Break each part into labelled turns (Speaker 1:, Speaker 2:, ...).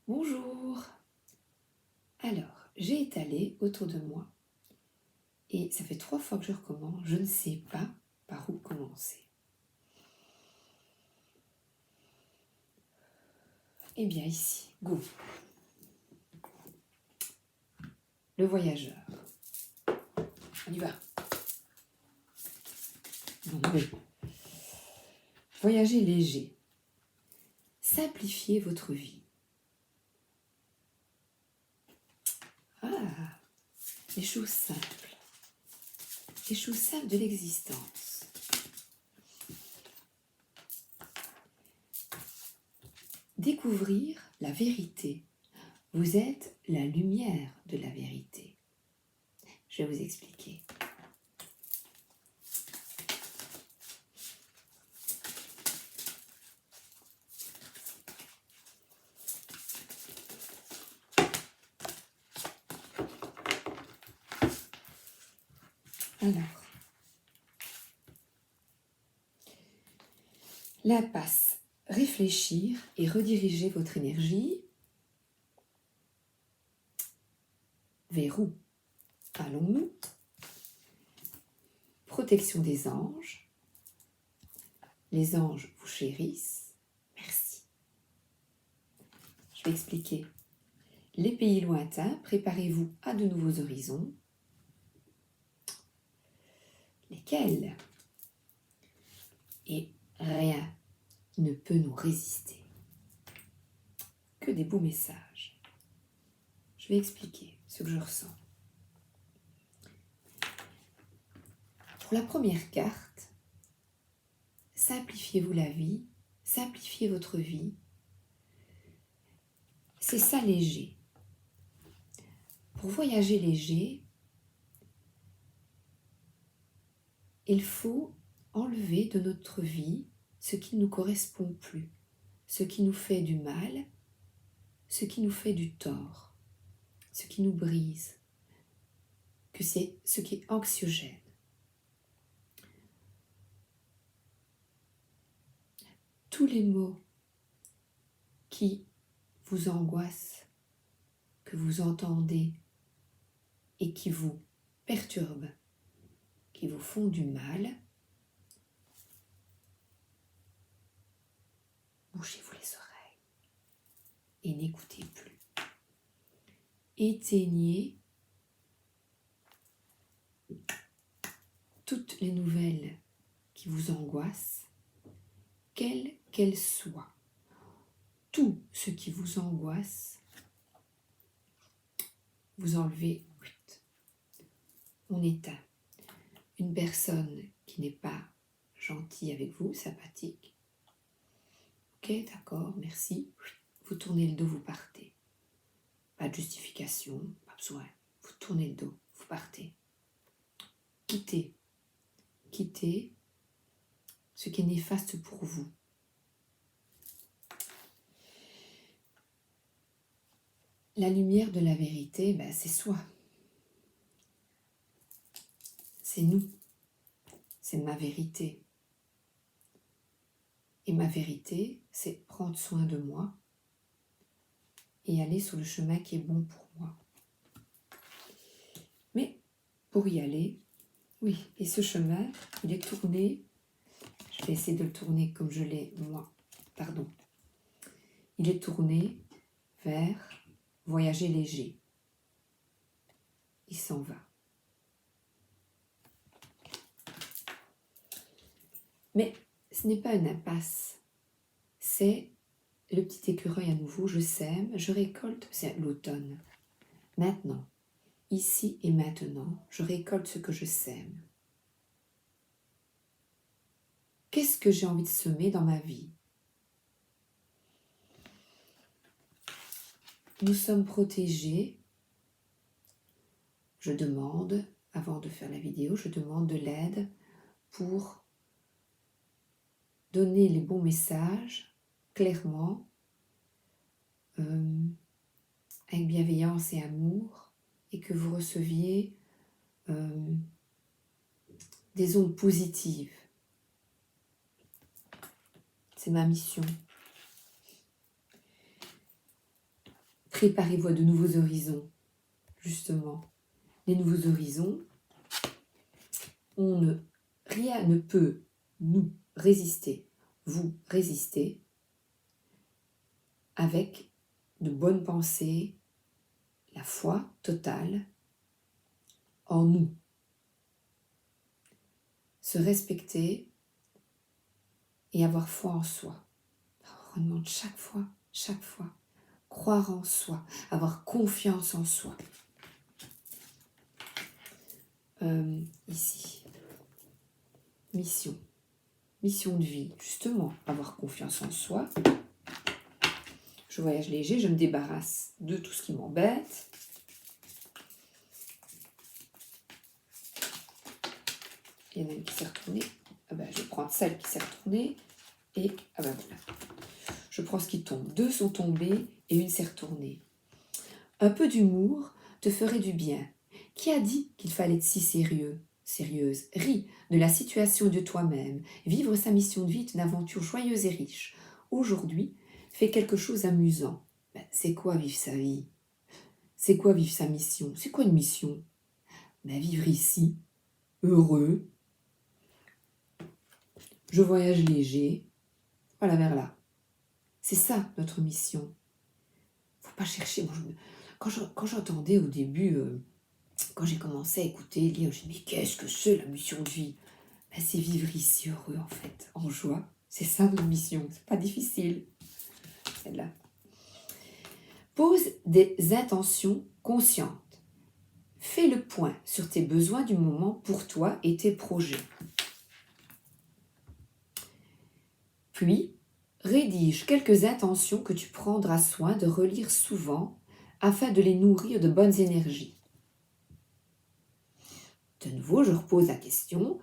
Speaker 1: Bonjour. Alors, j'ai étalé autour de moi et ça fait 3 fois que je recommence. Je ne sais pas par où commencer. Eh bien ici, go. Le voyageur. On y va. Non, mais voyager léger. Simplifiez votre vie. Ah, les choses simples. Les choses simples de l'existence. Découvrir la vérité. Vous êtes la lumière de la vérité. Je vais vous expliquer. Alors, l'impasse. Réfléchir et rediriger votre énergie vers où allons-nous? Protection des anges. Les anges vous chérissent. Merci. Je vais expliquer. Les pays lointains, préparez-vous à de nouveaux horizons. Lesquels? Et rien ne peut nous résister. Que des beaux messages. Je vais expliquer ce que je ressens. Pour la première carte, simplifiez-vous la vie, simplifiez votre vie. C'est ça léger. Pour voyager léger, il faut enlever de notre vie ce qui ne nous correspond plus, ce qui nous fait du mal, ce qui nous fait du tort, ce qui nous brise, que c'est ce qui est anxiogène. Tous les mots qui vous angoissent, que vous entendez et qui vous perturbent, qui vous font du mal, bouchez-vous les oreilles et n'écoutez plus. Éteignez toutes les nouvelles qui vous angoissent, quelles qu'elles soient. Tout ce qui vous angoisse, vous enlevez. On éteint. Une personne qui n'est pas gentille avec vous, sympathique. Ok, d'accord, merci. Vous tournez le dos, vous partez. Pas de justification, pas besoin. Vous tournez le dos, vous partez. Quittez. Quittez ce qui est néfaste pour vous. La lumière de la vérité, c'est soi. C'est nous. C'est ma vérité. Et ma vérité, c'est prendre soin de moi et aller sur le chemin qui est bon pour moi. Mais pour y aller, oui, et ce chemin, il est tourné, je vais essayer de le tourner comme je l'ai moi, pardon. Il est tourné vers voyager léger. Il s'en va. Mais ce n'est pas une impasse, c'est le petit écureuil à nouveau, je sème, je récolte, c'est l'automne. Maintenant, ici et maintenant, je récolte ce que je sème. Qu'est-ce que j'ai envie de semer dans ma vie? Nous sommes protégés. Je demande, avant de faire la vidéo, je demande de l'aide pour donner les bons messages clairement, avec bienveillance et amour, et que vous receviez des ondes positives. C'est ma mission. préparez-vous à de nouveaux horizons, justement. Les nouveaux horizons, rien ne peut nous résister, vous résister, avec de bonnes pensées, la foi totale en nous. Se respecter et avoir foi en soi. On demande chaque fois, croire en soi, avoir confiance en soi. Ici, mission de vie, justement, avoir confiance en soi. Je voyage léger, je me débarrasse de tout ce qui m'embête. Il y en a une qui s'est retournée. Ah ben, je vais prendre celle qui s'est retournée. Et ah ben voilà. Je prends ce qui tombe. 2 sont tombés et une s'est retournée. Un peu d'humour te ferait du bien. Qui a dit qu'il fallait être si sérieuse? Ris de la situation de toi-même. Vivre sa mission de vie est une aventure joyeuse et riche. Aujourd'hui, fais quelque chose d'amusant. Ben, c'est quoi vivre sa vie? C'est quoi vivre sa mission? C'est quoi une mission? Ben, vivre ici, heureux. Je voyage léger. Voilà, vers là. C'est ça notre mission. Faut pas chercher. Moi, quand j'entendais au début, quand j'ai commencé à écouter, lire, je me dis mais qu'est-ce que c'est la mission de vie? Ben, c'est vivre ici heureux en fait, en joie. C'est ça notre mission. C'est pas difficile. Celle-là. Pose des intentions conscientes. Fais le point sur tes besoins du moment pour toi et tes projets. Puis, rédige quelques intentions que tu prendras soin de relire souvent afin de les nourrir de bonnes énergies. De nouveau, je repose la question,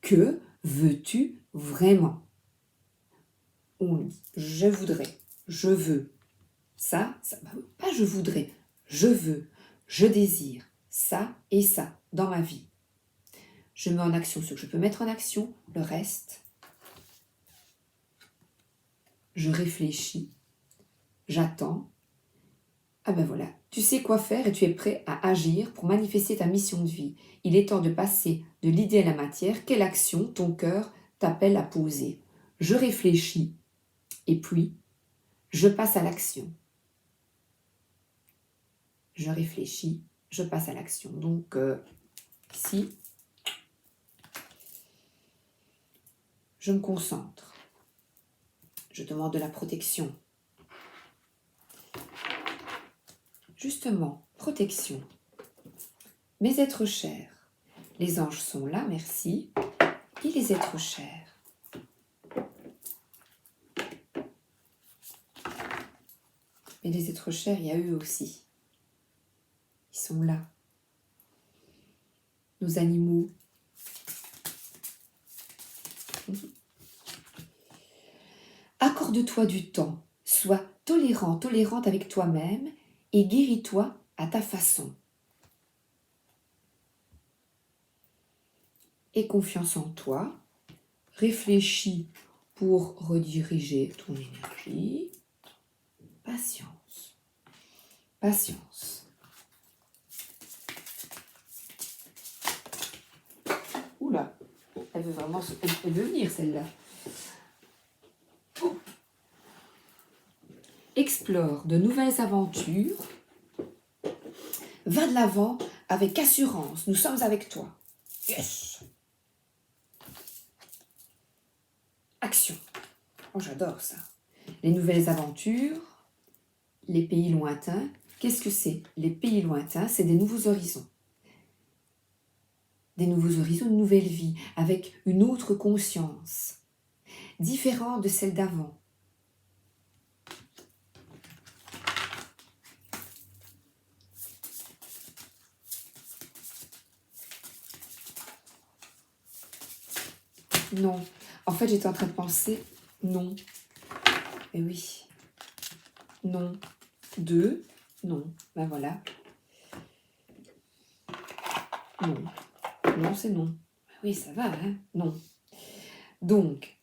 Speaker 1: que veux-tu vraiment? On dit, je voudrais, je veux, ça pas je voudrais, je veux, je désire, ça et ça dans ma vie. Je mets en action ce que je peux mettre en action, le reste, je réfléchis, j'attends. Ah ben voilà, tu sais quoi faire et tu es prêt à agir pour manifester ta mission de vie. Il est temps de passer de l'idée à la matière. Quelle action ton cœur t'appelle à poser? Je réfléchis et puis je passe à l'action. Je réfléchis, je passe à l'action. Donc ici, je me concentre. Je demande de la protection. Justement, protection. Mes êtres chers. Les anges sont là, merci. Et les êtres chers. Mais les êtres chers, il y a eux aussi. Ils sont là. Nos animaux. Accorde-toi du temps. Sois tolérant, tolérante avec toi-même et guéris-toi à ta façon. Aie confiance en toi. Réfléchis pour rediriger ton énergie. Patience. Patience. Oula, elle veut vraiment elle veut venir celle-là. Oh. Explore de nouvelles aventures. Va de l'avant avec assurance. Nous sommes avec toi. Yes. Action. Oh, j'adore ça. Les nouvelles aventures, les pays lointains. Qu'est-ce que c'est? Les pays lointains, c'est des nouveaux horizons. Des nouveaux horizons, une nouvelle vie, avec une autre conscience, différente de celle d'avant. Non. En fait, j'étais en train de penser, non. Eh oui. Non. 2. Non. Ben voilà. Non. Non, c'est non. Oui, ça va, hein? Non. Donc,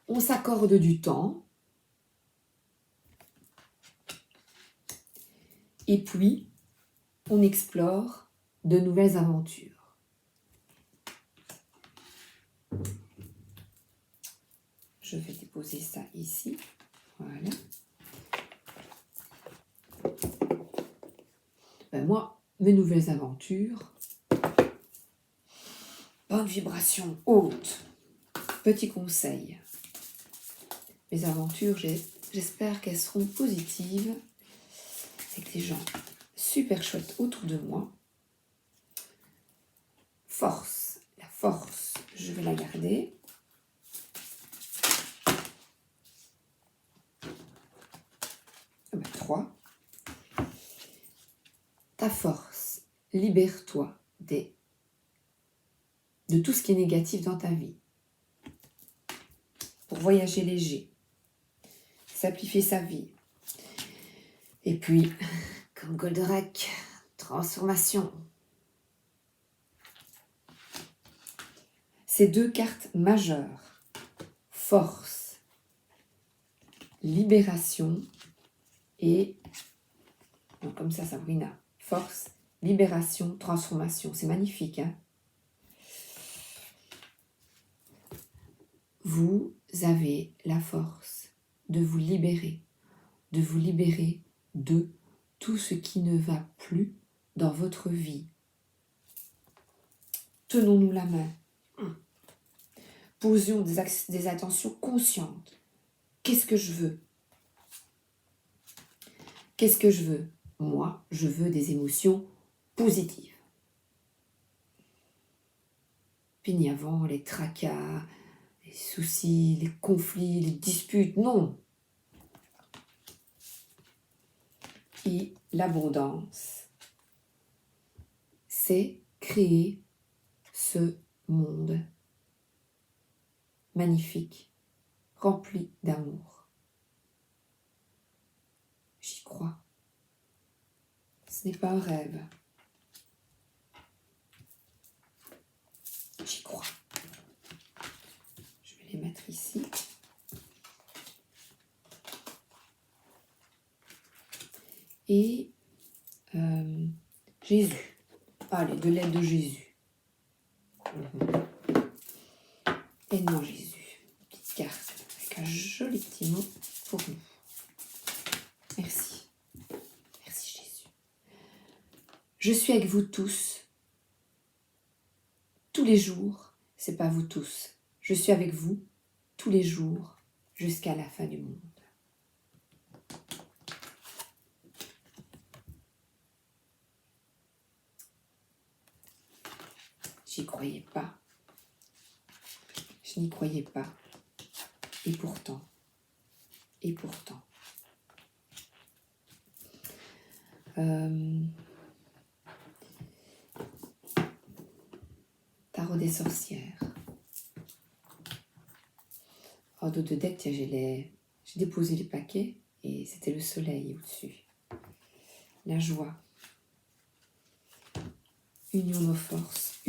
Speaker 1: on s'accorde du temps. Et puis, on explore de nouvelles aventures. Je vais déposer ça ici. Voilà. Ben moi, mes nouvelles aventures, bonne vibration haute. Petit conseil. Mes aventures, j'espère qu'elles seront positives, avec des gens super chouettes autour de moi. Force, la force, je vais la garder. Ah ben, 3. Ta force, libère-toi de tout ce qui est négatif dans ta vie. Pour voyager léger, simplifier sa vie. Et puis, comme Goldorak, transformation. Ces 2 cartes majeures, force, libération et, donc comme ça Sabrina, force, libération, transformation. C'est magnifique, hein? Vous avez la force de vous libérer de tout ce qui ne va plus dans votre vie. Tenons-nous la main. Posions des attentions conscientes. Qu'est-ce que je veux? Qu'est-ce que je veux? Moi, je veux des émotions positives. Fini avant les tracas, les soucis, les conflits, les disputes. Non. Et l'abondance, c'est créer ce monde magnifique, rempli d'amour. J'y crois. Ce n'est pas un rêve. J'y crois. Je vais les mettre ici. Et Jésus. Allez, de l'aide de Jésus. Aide-moi Jésus. Petite carte avec un joli petit mot pour nous. Merci. Merci Jésus. Je suis avec vous tous les jours. C'est pas vous tous. Je suis avec vous tous les jours jusqu'à la fin du monde. J'y croyais pas. Je n'y croyais pas. Et pourtant. Tarot des sorcières. En dos de deck, tiens, j'ai déposé les paquets et c'était le soleil au-dessus. La joie. Union nos forces.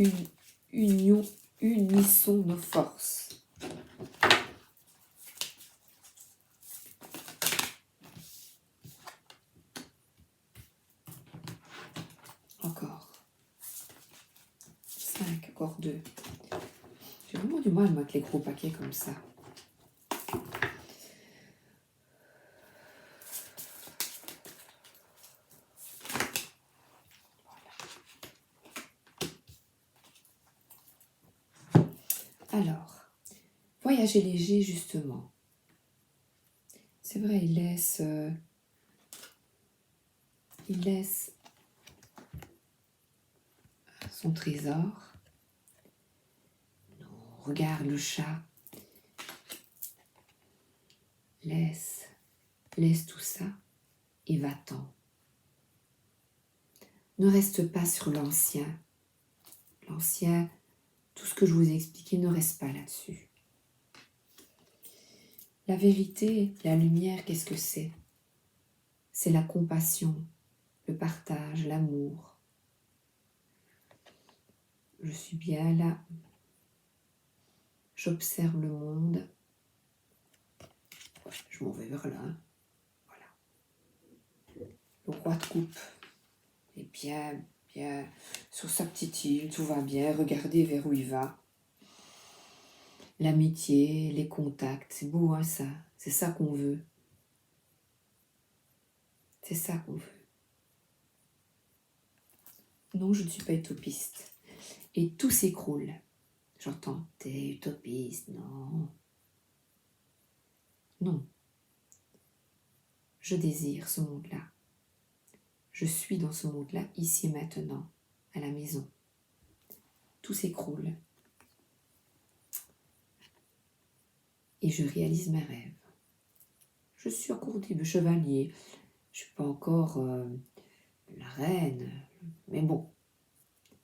Speaker 1: Unissons nos forces. Encore. 5, encore 2. J'ai vraiment du mal, moi, avec les gros paquets comme ça. Alors, voyager léger, justement. C'est vrai, il laisse son trésor. Regarde le chat. Laisse tout ça et va-t'en. Ne reste pas sur l'ancien. L'ancien, tout ce que je vous ai expliqué, ne reste pas là-dessus. La vérité, la lumière, qu'est-ce que c'est? C'est la compassion, le partage, l'amour. Je suis bien là. J'observe le monde. Je m'en vais vers là. Voilà. Le roi de coupe est bien sur sa petite île, tout va bien, regardez vers où il va. L'amitié, les contacts, c'est beau hein ça, c'est ça qu'on veut. C'est ça qu'on veut. Non, je ne suis pas utopiste. Et tout s'écroule. J'entends, t'es utopiste, non. Non. Je désire ce monde-là. Je suis dans ce monde-là, ici et maintenant, à la maison. Tout s'écroule. Et je réalise mes rêves. Je suis encore début chevalier. Je ne suis pas encore la reine. Mais bon,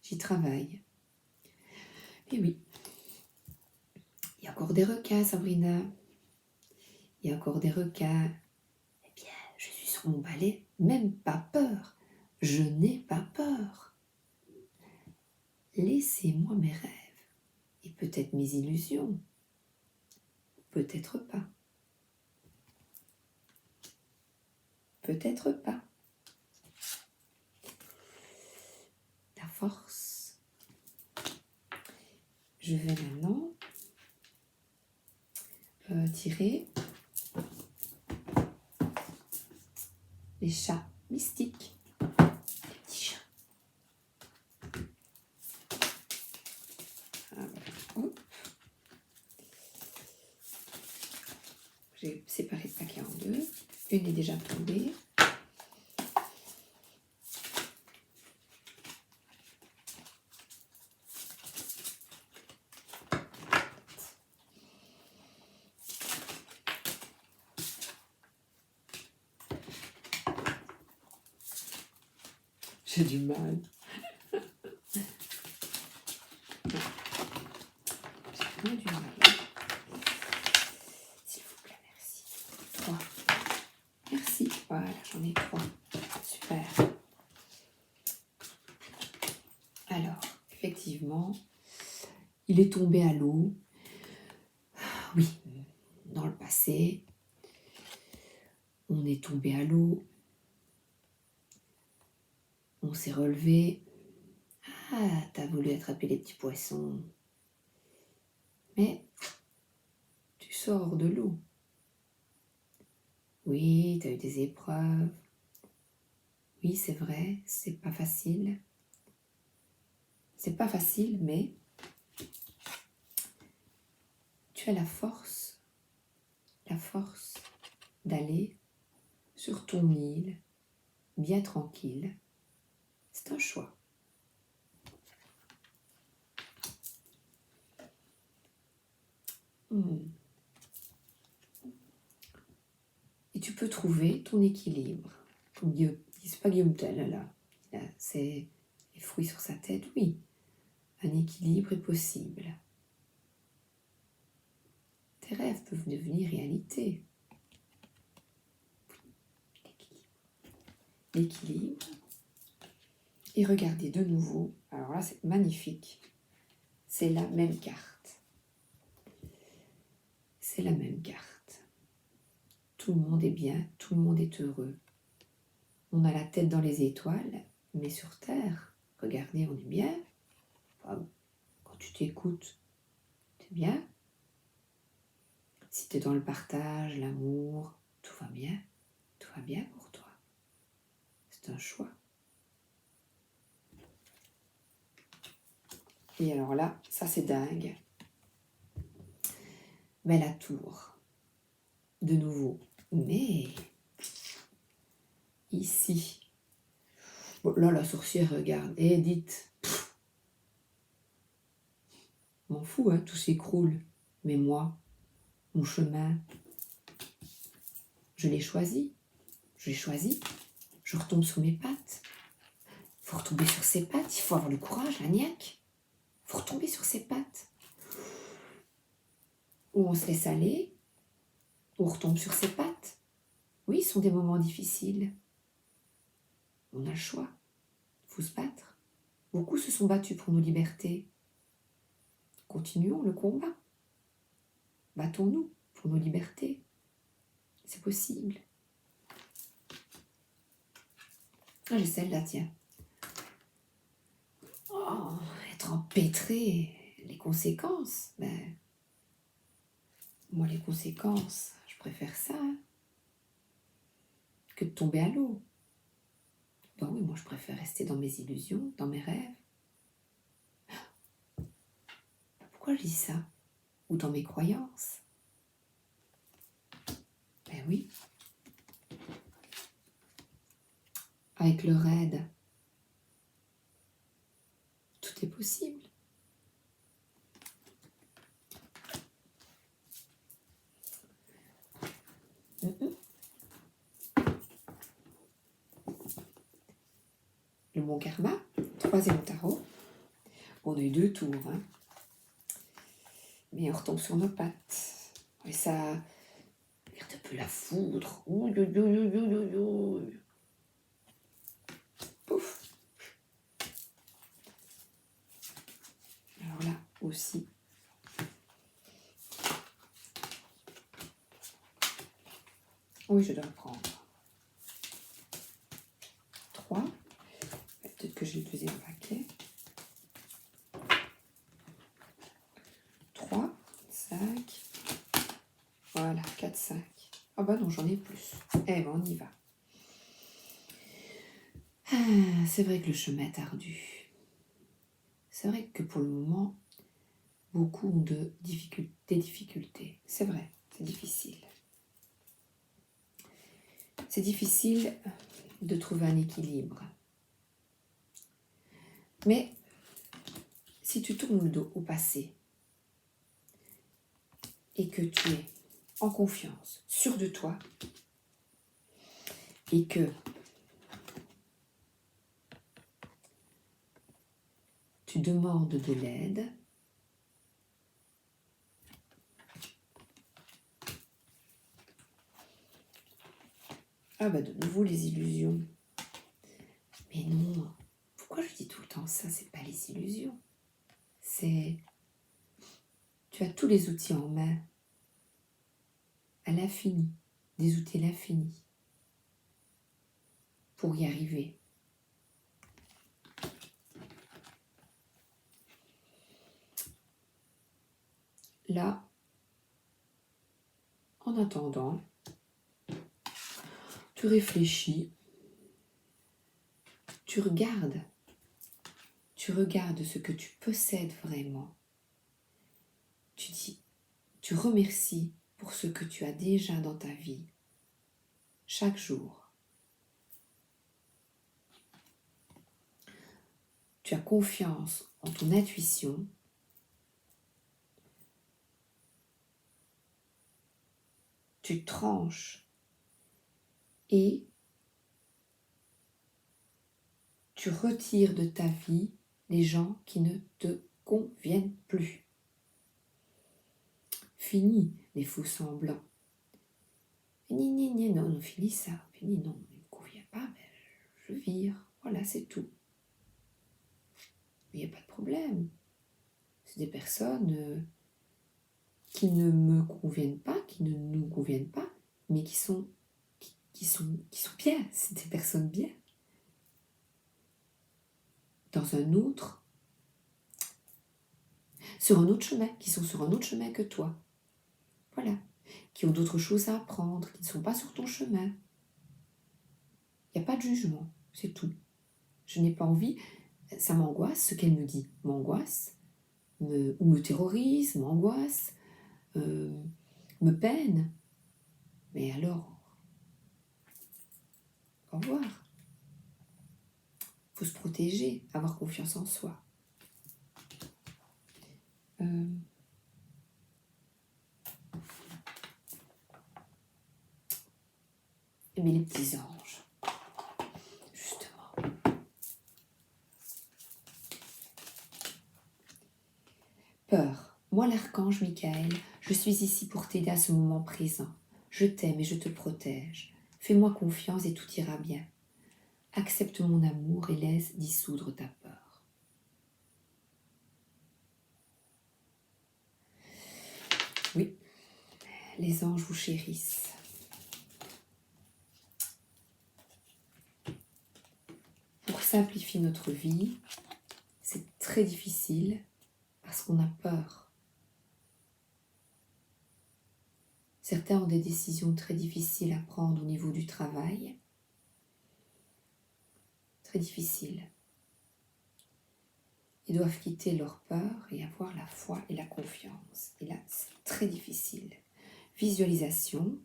Speaker 1: j'y travaille. Et oui. Il y a encore des requins, Sabrina. Il y a encore des requins. Eh bien, je suis sur mon balai, même pas peur. Je n'ai pas peur. Laissez-moi mes rêves. Et peut-être mes illusions. Peut-être pas. Peut-être pas. La force. Je vais maintenant tirer les chats mystiques. Les petits chats. Hop. J'ai séparé le paquet en deux. Une est déjà tombée. J'ai du mal. J'ai vraiment du mal. S'il vous plaît, merci. 3. Merci. Voilà, j'en ai 3. Super. Alors, effectivement, il est tombé à l'eau. Oui, dans le passé, on est tombé à l'eau. On s'est relevé. Ah, t'as voulu attraper les petits poissons. Mais tu sors de l'eau. Oui, t'as eu des épreuves. Oui, c'est vrai, c'est pas facile. C'est pas facile, mais tu as la force d'aller sur ton île, bien tranquille. C'est un choix. Et tu peux trouver ton équilibre. Comme c'est pas Guillaume Tell, là. C'est les fruits sur sa tête, oui. Un équilibre est possible. Tes rêves peuvent devenir réalité. L'équilibre. Et regardez de nouveau. Alors là, c'est magnifique. C'est la même carte. C'est la même carte. Tout le monde est bien, tout le monde est heureux. On a la tête dans les étoiles, mais sur Terre, regardez, on est bien. Enfin, quand tu t'écoutes, t'es bien. Si t'es dans le partage, l'amour, tout va bien pour toi. C'est un choix. Et alors là, ça c'est dingue. Mais la tour, de nouveau. Mais ici, bon, là la sorcière regarde. Et dites, m'en fous, hein, tout s'écroule. Mais moi, mon chemin, je l'ai choisi. Je l'ai choisi. Je retombe sur mes pattes. Il faut retomber sur ses pattes. Il faut avoir le courage, la niaque. Il faut retomber sur ses pattes. Ou on se laisse aller, ou on retombe sur ses pattes. Oui, ce sont des moments difficiles. On a le choix. Il faut se battre. Beaucoup se sont battus pour nos libertés. Continuons le combat. Battons-nous pour nos libertés. C'est possible. Ah, j'ai celle-là, tiens. Oh, être empêtré, les conséquences. Ben, moi, les conséquences, je préfère ça que de tomber à l'eau. Ben oui, moi, je préfère rester dans mes illusions, dans mes rêves. Pourquoi je dis ça? Ou dans mes croyances? Ben oui. Avec leur aide, tout est possible. Le bon karma, 3e tarot. On a eu 2 tours, hein. Mais on retombe sur nos pattes. Et ça regarde un peu la foudre. Ouh, ouh, ouh, ouh, ouh, ouh, ouh. Pouf. Alors là aussi. Oui, je dois le prendre. 3. Peut-être que j'ai le 2e paquet. 3, 5. Voilà, 4, 5. Ah bah non, j'en ai plus. Eh ben, on y va. Ah, c'est vrai que le chemin est ardu. C'est vrai que pour le moment, beaucoup ont des difficultés. C'est vrai, c'est difficile. C'est difficile de trouver un équilibre. Mais si tu tournes le dos au passé et que tu es en confiance, sûr de toi, et que tu demandes de l'aide, ah bah de nouveau les illusions. Mais non, pourquoi je dis tout le temps ça? C'est pas les illusions. C'est... Tu as tous les outils en main, à l'infini, des outils à l'infini, pour y arriver. Là, en attendant, tu réfléchis, tu regardes ce que tu possèdes vraiment. Tu remercies pour ce que tu as déjà dans ta vie, chaque jour. Tu as confiance en ton intuition. Tu tranches et tu retires de ta vie les gens qui ne te conviennent plus. Fini les faux semblants. Fini, non, fini ça. Fini, non, il ne me convient pas, mais je vire. Voilà, c'est tout. Il n'y a pas de problème. C'est des personnes qui ne me conviennent pas, qui ne nous conviennent pas, mais qui sont bien. C'est des personnes bien. Sur un autre chemin, qui sont sur un autre chemin que toi. Voilà. Qui ont d'autres choses à apprendre, qui ne sont pas sur ton chemin. Il n'y a pas de jugement, c'est tout. Je n'ai pas envie, ça m'angoisse, ce qu'elle me dit m'angoisse, ou me terrorise, m'angoisse, me peine. Mais alors, au revoir. Il faut se protéger, avoir confiance en soi. Mais les petits anges, justement. Peur. Moi, l'archange Michael, je suis ici pour t'aider à ce moment présent. Je t'aime et je te protège. Fais-moi confiance et tout ira bien. Accepte mon amour et laisse dissoudre ta peur. Oui, les anges vous chérissent. simplifie notre vie. C'est très difficile parce qu'on a peur. Certains ont des décisions très difficiles à prendre au niveau du travail. Très difficiles. Ils doivent quitter leur peur et avoir la foi et la confiance. Et là, c'est très difficile. Visualisation,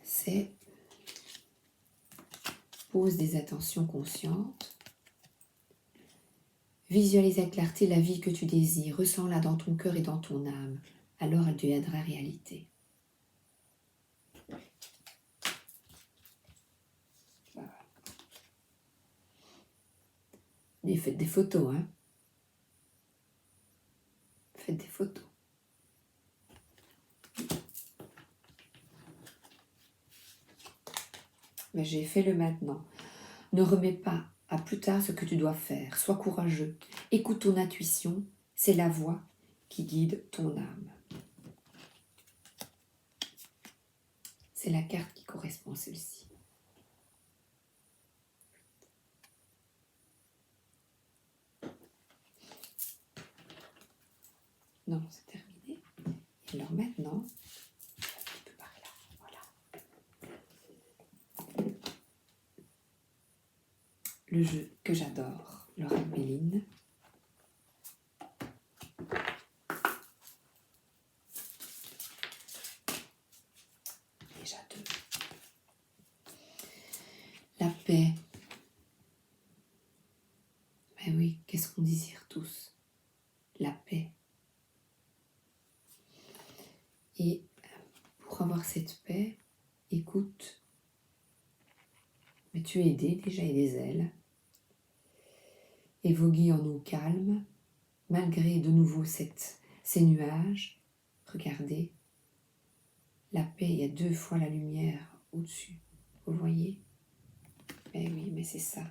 Speaker 1: c'est pose des attentions conscientes. Visualise avec clarté la vie que tu désires. Ressens-la dans ton cœur et dans ton âme. Alors elle deviendra réalité. Et faites des photos, hein. Faites des photos. Mais j'ai fait le maintenant. Ne remets pas à plus tard ce que tu dois faire. Sois courageux. Écoute ton intuition. C'est la voix qui guide ton âme. C'est la carte qui correspond à celle-ci. Non, c'est terminé. Et alors maintenant, un petit peu par là, voilà. Le jeu que j'adore, Laura Méline. Déjà 2. La paix. Ben oui, qu'est-ce qu'on désire tous? La paix. Et pour avoir cette paix, écoute, mais tu es aidé déjà et des ailes. Et voguer en eau calme, malgré de nouveau ces nuages. Regardez, la paix, il y a 2 fois la lumière au-dessus. Vous voyez? Eh oui, mais c'est ça.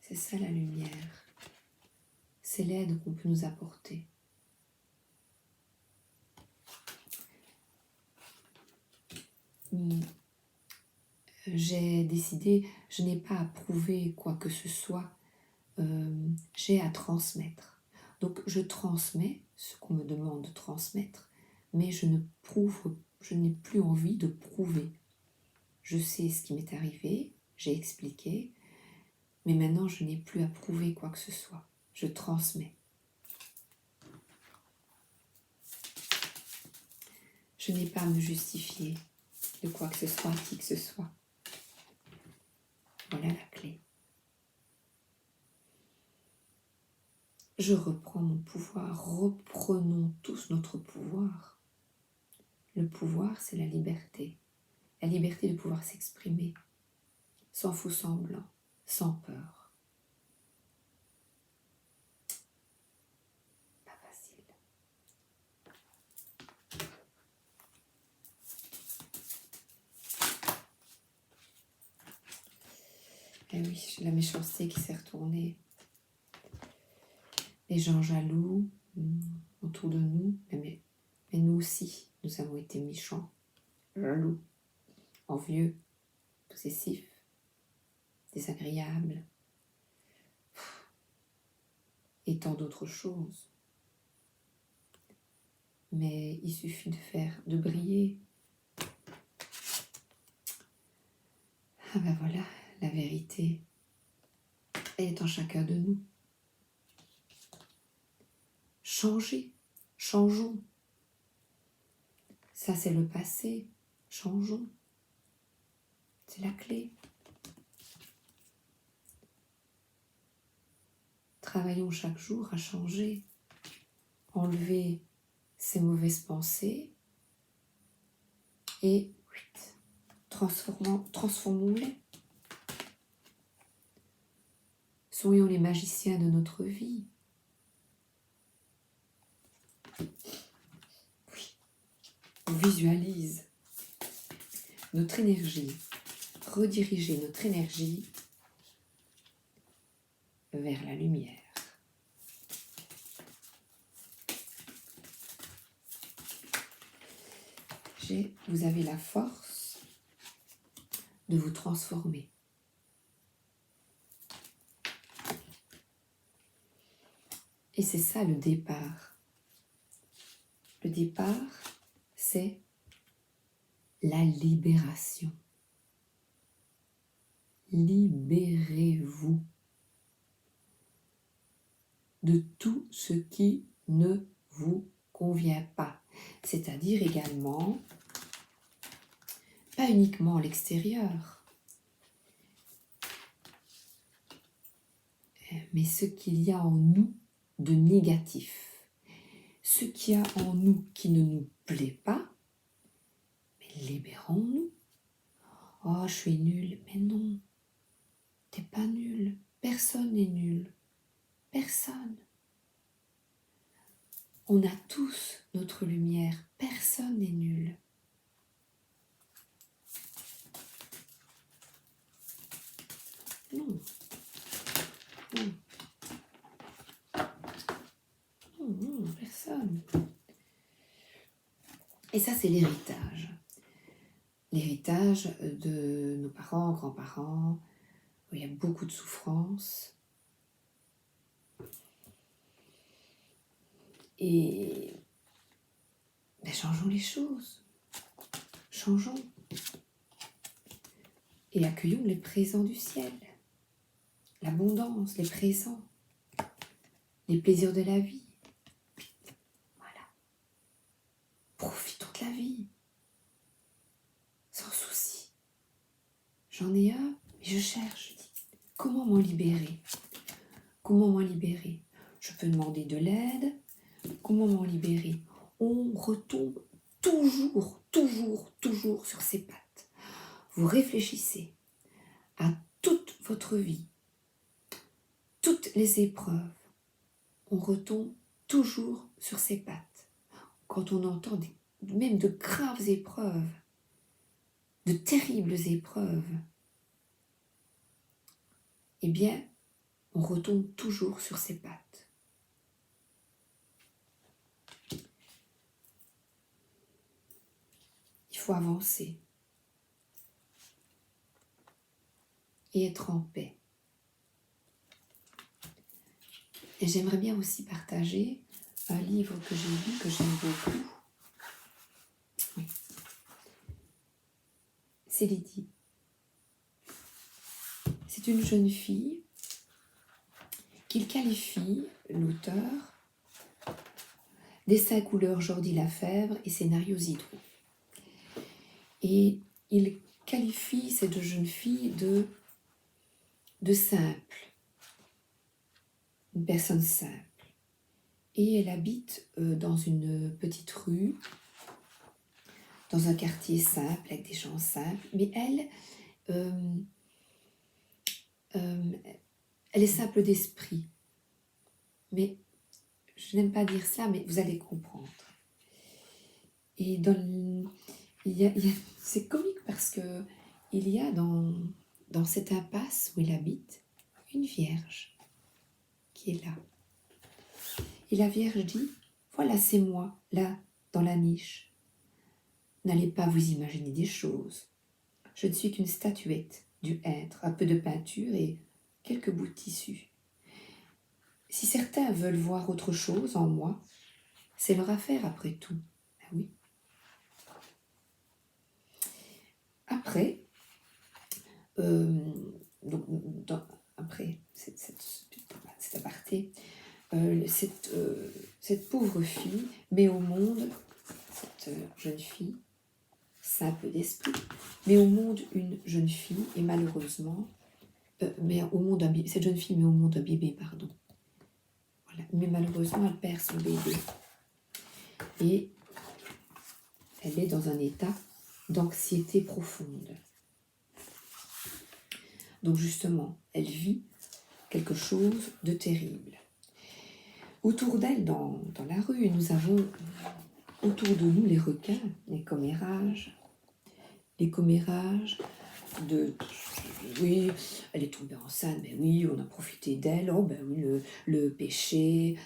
Speaker 1: C'est ça la lumière. C'est l'aide qu'on peut nous apporter. J'ai décidé, je n'ai pas à prouver quoi que ce soit, j'ai à transmettre. Donc je transmets ce qu'on me demande de transmettre, mais je n'ai plus envie de prouver. Je sais ce qui m'est arrivé, j'ai expliqué, mais maintenant je n'ai plus à prouver quoi que ce soit. Je transmets. Je n'ai pas à me justifier de quoi que ce soit, qui que ce soit. Voilà la clé. Je reprends mon pouvoir. Reprenons tous notre pouvoir. Le pouvoir, c'est la liberté. La liberté de pouvoir s'exprimer sans faux semblant, sans peur. Pas facile. Eh oui, j'ai la méchanceté qui s'est retournée. Les gens jaloux autour de nous, mais nous aussi, nous avons été méchants, jaloux, envieux, possessifs, désagréables, et tant d'autres choses. Mais il suffit de briller. Ah ben voilà, la vérité, elle est en chacun de nous. Changer, changeons. Ça, c'est le passé. Changeons. C'est la clé. Travaillons chaque jour à changer. Enlever ces mauvaises pensées et transformons-les. Soyons les magiciens de notre vie. Oui. On visualise notre énergie, rediriger notre énergie vers la lumière. Vous avez la force de vous transformer. Et c'est ça le départ. Le départ, c'est la libération. Libérez-vous de tout ce qui ne vous convient pas. C'est-à-dire également, pas uniquement l'extérieur, mais ce qu'il y a en nous de négatif. Ce qu'il y a en nous qui ne nous plaît pas, mais libérons-nous. Oh, je suis nulle. Mais non, t'es pas nul. Personne n'est nul. Personne. On a tous notre lumière. Personne n'est nul. Non. Non. Non, non, personne. Et ça, c'est l'héritage. L'héritage de nos parents, grands-parents, où il y a beaucoup de souffrance. Et ben, changeons les choses. Changeons. Et accueillons les présents du ciel. L'abondance, les présents, les plaisirs de la vie. Voilà. Profitons de la vie. Sans souci. J'en ai un, mais je cherche. Je dis, comment m'en libérer? Comment m'en libérer? Je peux demander de l'aide. Comment m'en libérer? On retombe toujours sur ses pattes. Vous réfléchissez à toute votre vie, toutes les épreuves. On retombe toujours sur ses pattes. Quand on entend même de graves épreuves, de terribles épreuves, eh bien, on retombe toujours sur ses pattes. Il faut avancer et être en paix. Et j'aimerais bien aussi partager un livre que j'ai lu, que j'aime beaucoup. Oui. C'est Lydie. C'est une jeune fille qu'il qualifie, l'auteur, dessin couleur Jordi Lafèvre et scénario Zidrou. Et il qualifie cette jeune fille de simple, une personne simple. Et elle habite dans une petite rue, dans un quartier simple, avec des gens simples. Mais elle est simple d'esprit. Mais je n'aime pas dire cela, mais vous allez comprendre. Et c'est comique parce que il y a dans cette impasse où il habite une vierge qui est là. Et la vierge dit, voilà, c'est moi, là, dans la niche. N'allez pas vous imaginer des choses. Je ne suis qu'une statuette, du hêtre, un peu de peinture et quelques bouts de tissu. Si certains veulent voir autre chose en moi, c'est leur affaire après tout. Ben oui. Après, après cet aparté, cette pauvre fille met au monde, cette jeune fille, simple d'esprit, met au monde une jeune fille et malheureusement, cette jeune fille met au monde un bébé, pardon. Voilà. Mais malheureusement, elle perd son bébé. Et elle est dans un état d'anxiété profonde. Donc justement, elle vit quelque chose de terrible. Autour d'elle, dans la rue, nous avons autour de nous les requins, les commérages. Les commérages oui, elle est tombée enceinte, ben oui, on a profité d'elle, oh ben oui, le péché,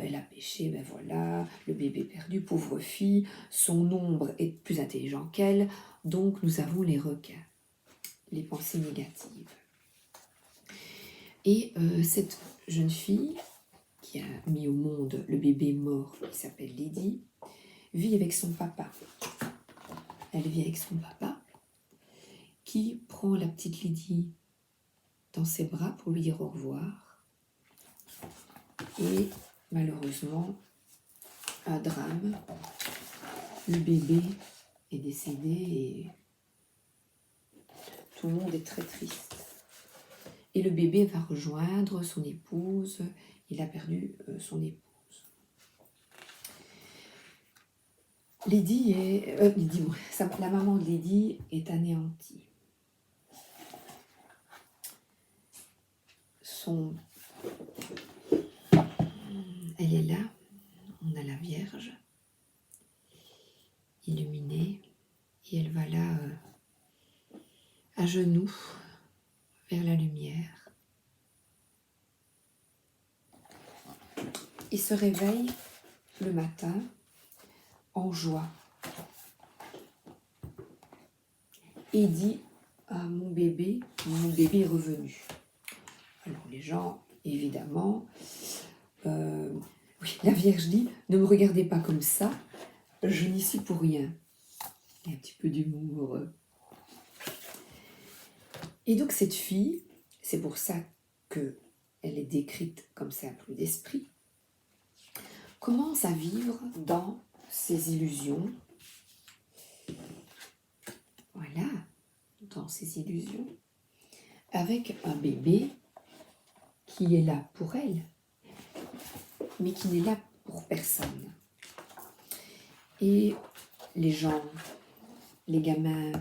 Speaker 1: elle a péché, ben voilà, le bébé perdu, pauvre fille, son ombre est plus intelligent qu'elle, donc nous avons les requins. les pensées négatives. Et cette jeune fille qui a mis au monde le bébé mort qui s'appelle Lydie, vit avec son papa. Elle vit avec son papa qui prend la petite Lydie dans ses bras pour lui dire au revoir. Et malheureusement, un drame, le bébé est décédé et tout le monde est très triste. Et le bébé va rejoindre son épouse, il a perdu son épouse. La maman de Lydie est anéantie. Elle est là, on a la Vierge illuminée et elle va là à genoux vers la lumière. Il se réveille le matin en joie et dit ah, mon bébé est revenu. Alors les gens, évidemment, oui, la Vierge dit ne me regardez pas comme ça, je n'y suis pour rien. Il y a un petit peu d'humour. Et donc cette fille, c'est pour ça qu'elle est décrite comme ça, plus d'esprit, commence à vivre dans ses illusions. Voilà, dans ses illusions, avec un bébé qui est là pour elle, mais qui n'est là pour personne. Et les gens, les gamins,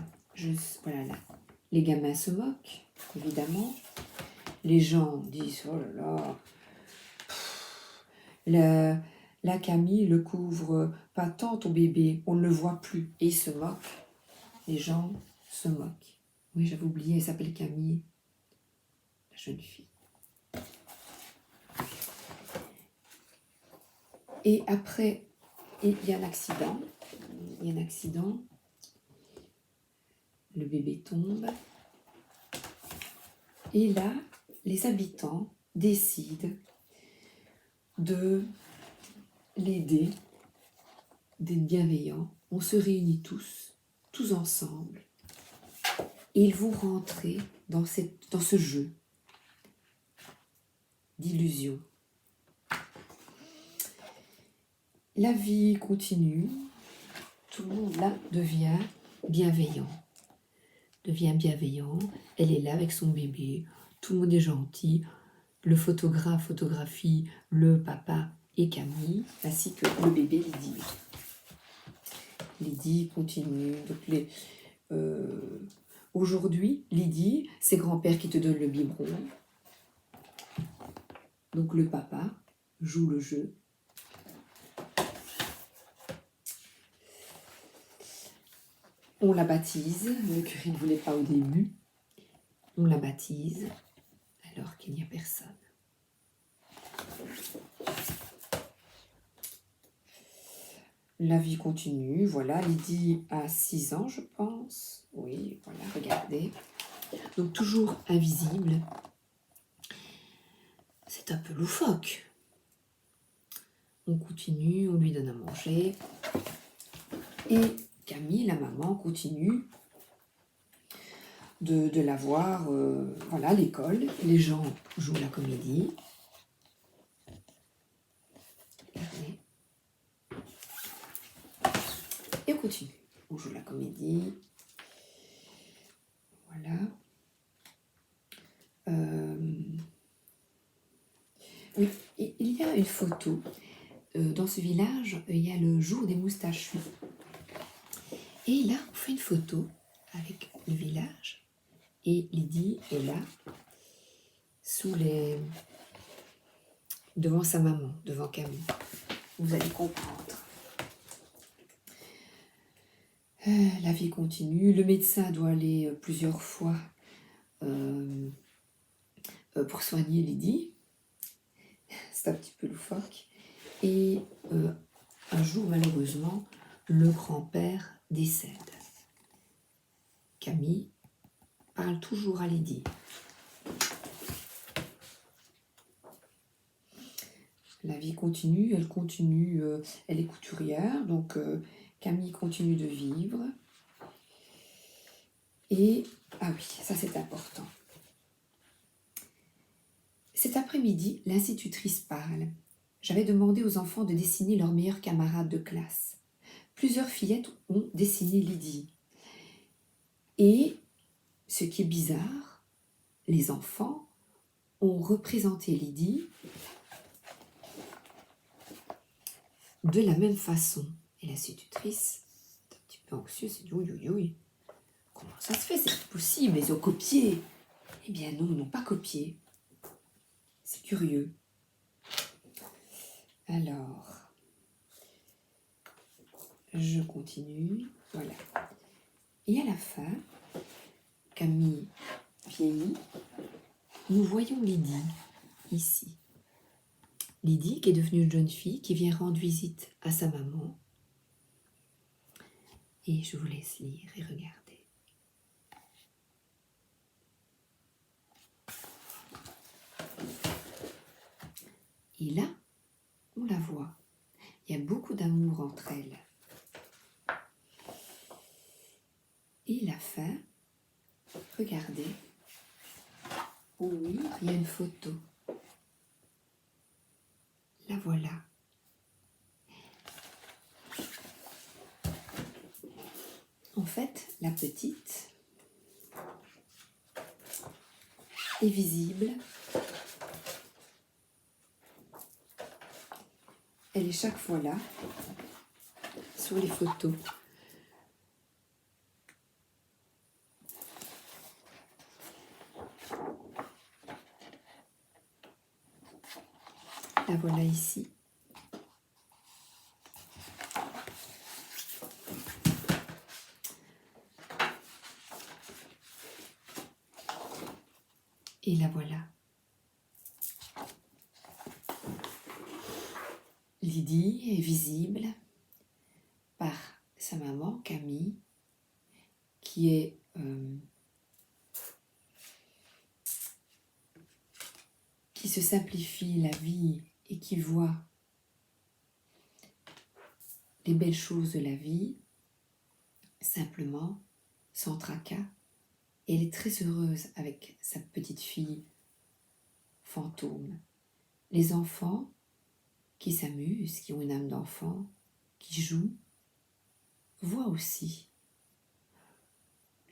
Speaker 1: les gamins se moquent, évidemment. Les gens disent, oh là là, la Camille le couvre pas tant ton bébé, on ne le voit plus. Et ils se moquent. Les gens se moquent. Oui, j'avais oublié, elle s'appelle Camille, la jeune fille. Et après, il y a un accident. Le bébé tombe. Et là, les habitants décident de l'aider, d'être bienveillants. On se réunit tous ensemble. Et ils vont rentrer dans ce jeu d'illusion. La vie continue. Tout le monde là devient bienveillant. Elle est là avec son bébé. Tout le monde est gentil. Le photographe photographie le papa et Camille, ainsi que le bébé Lydie. Lydie continue. Donc aujourd'hui, Lydie, c'est grand-père qui te donne le biberon. Donc le papa joue le jeu. On la baptise. Le curé ne voulait pas au début. On la baptise alors qu'il n'y a personne. La vie continue. Voilà, Lydie a 6 ans, je pense. Oui, voilà, regardez. Donc toujours invisible. C'est un peu loufoque. On continue, on lui donne à manger. Et Camille, la maman, continue de la voir à l'école. Les gens jouent la comédie. Regardez. Et on continue. On joue la comédie. Voilà. Oui, il y a une photo. Dans ce village, il y a le jour des moustachus. Et là, on fait une photo avec le village. Et Lydie est là, devant sa maman, devant Camille. Vous allez comprendre. La vie continue. Le médecin doit aller plusieurs fois pour soigner Lydie. C'est un petit peu loufoque. Et un jour, malheureusement, le grand-père décède. Camille parle toujours à Lydie. La vie continue, elle est couturière, donc Camille continue de vivre. Et, ah oui, ça c'est important. Cet après-midi, l'institutrice parle. J'avais demandé aux enfants de dessiner leurs meilleurs camarades de classe. Plusieurs fillettes ont dessiné Lydie. Et, ce qui est bizarre, les enfants ont représenté Lydie de la même façon. Et l'institutrice est un petit peu anxieuse, elle dit oui, oui. Comment ça se fait? C'est possible, ils ont copié. Eh bien non, ils n'ont pas copié. C'est curieux. Alors, je continue. Voilà. Et à la fin, Camille vieillit, nous voyons Lydie, ici. Lydie, qui est devenue une jeune fille, qui vient rendre visite à sa maman. Et je vous laisse lire et regarder. Et là, on la voit. Il y a beaucoup d'amour entre elles. Et la fin, regardez. Oh oui, il y a une photo. La voilà. En fait, la petite est visible. Elle est chaque fois là, sur les photos. La voilà ici. Et la voilà. Lydie est visible par sa maman, Camille, qui se simplifie la vie et qui voit les belles choses de la vie, simplement, sans tracas. Et elle est très heureuse avec sa petite fille fantôme. Les enfants qui s'amusent, qui ont une âme d'enfant, qui jouent, voient aussi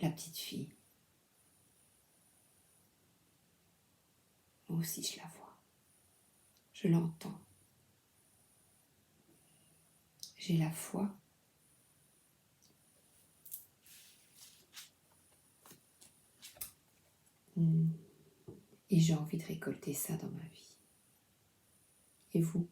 Speaker 1: la petite fille. Moi aussi je la vois. Je l'entends. J'ai la foi. Et j'ai envie de récolter ça dans ma vie. Et vous ?